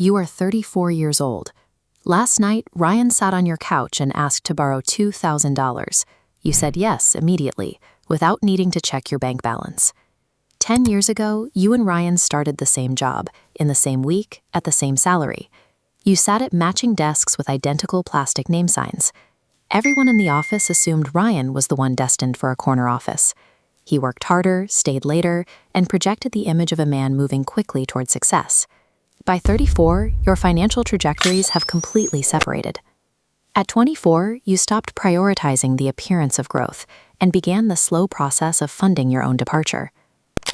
You are 34 years old. Last night, Ryan sat on your couch and asked to borrow $2,000. You said yes immediately, without needing to check your bank balance. 10 years ago, you and Ryan started the same job, in the same week, at the same salary. You sat at matching desks with identical plastic name signs. Everyone in the office assumed Ryan was the one destined for a corner office. He worked harder, stayed later, and projected the image of a man moving quickly toward success. By 34, your financial trajectories have completely separated. At 24, you stopped prioritizing the appearance of growth and began the slow process of funding your own departure.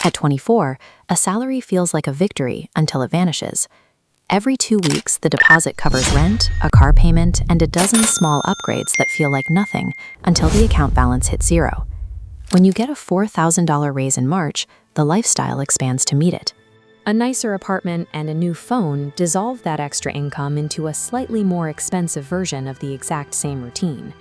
At 24, a salary feels like a victory until it vanishes. Every 2 weeks, the deposit covers rent, a car payment, and a dozen small upgrades that feel like nothing until the account balance hits zero. When you get a $4,000 raise in March, the lifestyle expands to meet it. A nicer apartment and a new phone dissolve that extra income into a slightly more expensive version of the exact same routine.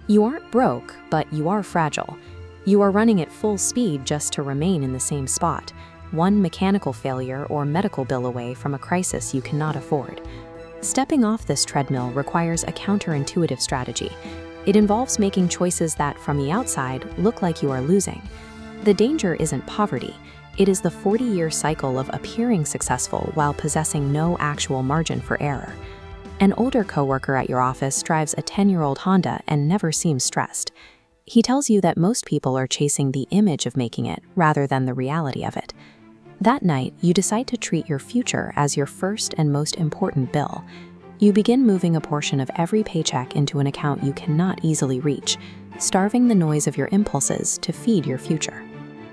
You aren't broke, but you are fragile. You are running at full speed just to remain in the same spot, one mechanical failure or medical bill away from a crisis you cannot afford. Stepping off this treadmill requires a counterintuitive strategy. It involves making choices that, from the outside, look like you are losing. The danger isn't poverty. It is the 40-year cycle of appearing successful while possessing no actual margin for error. An older coworker at your office drives a 10-year-old Honda and never seems stressed. He tells you that most people are chasing the image of making it rather than the reality of it. That night, you decide to treat your future as your first and most important bill. You begin moving a portion of every paycheck into an account you cannot easily reach, starving the noise of your impulses to feed your future.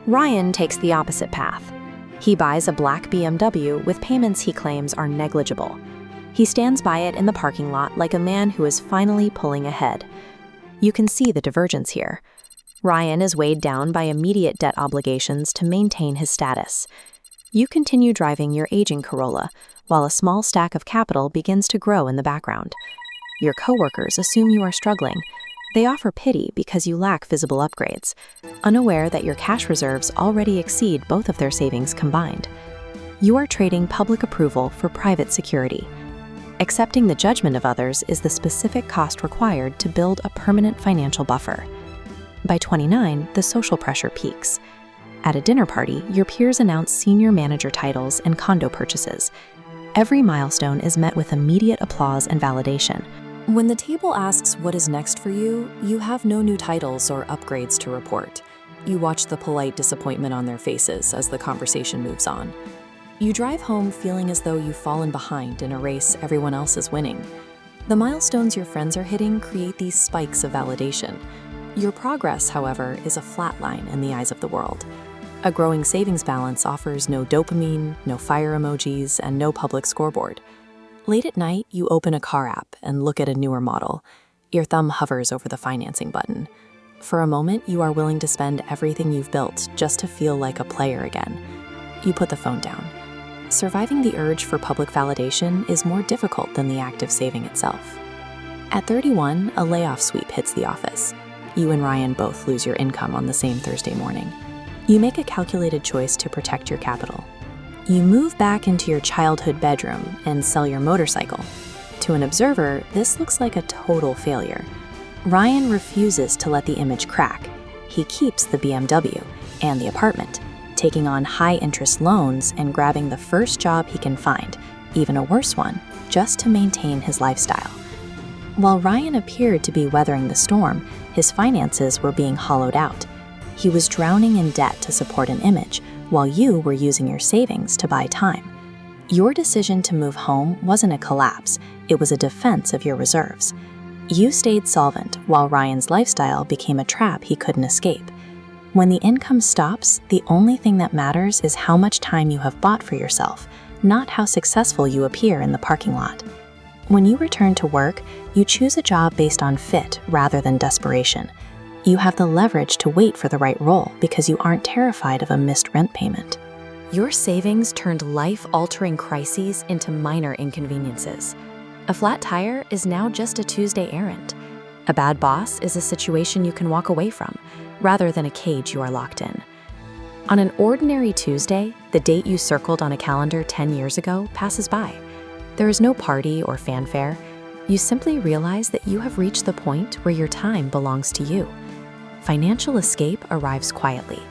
Ryan takes the opposite path. He buys a black BMW with payments he claims are negligible. He stands by it in the parking lot like a man who is finally pulling ahead. You can see the divergence here. Ryan is weighed down by immediate debt obligations to maintain his status. You continue driving your aging Corolla, while a small stack of capital begins to grow in the background. Your coworkers assume you are struggling. They offer pity because you lack visible upgrades, unaware that your cash reserves already exceed both of their savings combined. You are trading public approval for private security. Accepting the judgment of others is the specific cost required to build a permanent financial buffer. By 29, the social pressure peaks. At a dinner party, your peers announce senior manager titles and condo purchases. Every milestone is met with immediate applause and validation. When the table asks what is next for you, you have no new titles or upgrades to report. You watch the polite disappointment on their faces as the conversation moves on. You drive home feeling as though you've fallen behind in a race everyone else is winning. The milestones your friends are hitting create these spikes of validation. Your progress, however, is a flat line in the eyes of the world. A growing savings balance offers no dopamine, no fire emojis, and no public scoreboard. Late at night, you open a car app and look at a newer model. Your thumb hovers over the financing button. For a moment, you are willing to spend everything you've built just to feel like a player again. You put the phone down. Surviving the urge for public validation is more difficult than the act of saving itself. At 31, a layoff sweep hits the office. You and Ryan both lose your income on the same Thursday morning. You make a calculated choice to protect your capital. You move back into your childhood bedroom and sell your motorcycle. To an observer, this looks like a total failure. Ryan refuses to let the image crack. He keeps the BMW and the apartment, taking on high-interest loans and grabbing the first job he can find, even a worse one, just to maintain his lifestyle. While Ryan appeared to be weathering the storm, his finances were being hollowed out. He was drowning in debt to support an image, while you were using your savings to buy time. Your decision to move home wasn't a collapse, it was a defense of your reserves. You stayed solvent, while Ryan's lifestyle became a trap he couldn't escape. When the income stops, the only thing that matters is how much time you have bought for yourself, not how successful you appear in the parking lot. When you return to work, you choose a job based on fit rather than desperation. You have the leverage to wait for the right role because you aren't terrified of a missed rent payment. Your savings turned life-altering crises into minor inconveniences. A flat tire is now just a Tuesday errand. A bad boss is a situation you can walk away from, rather than a cage you are locked in. On an ordinary Tuesday, the date you circled on a calendar 10 years ago passes by. There is no party or fanfare. You simply realize that you have reached the point where your time belongs to you. Financial escape arrives quietly.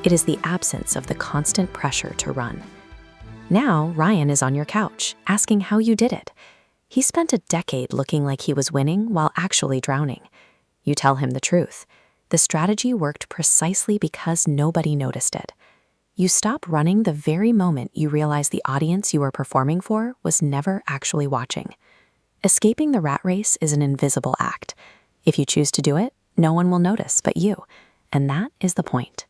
It is the absence of the constant pressure to run. Now, Ryan is on your couch, asking how you did it. He spent a decade looking like he was winning while actually drowning. You tell him the truth. The strategy worked precisely because nobody noticed it. You stop running the very moment you realize the audience you were performing for was never actually watching. Escaping the rat race is an invisible act. If you choose to do it, no one will notice but you. And that is the point.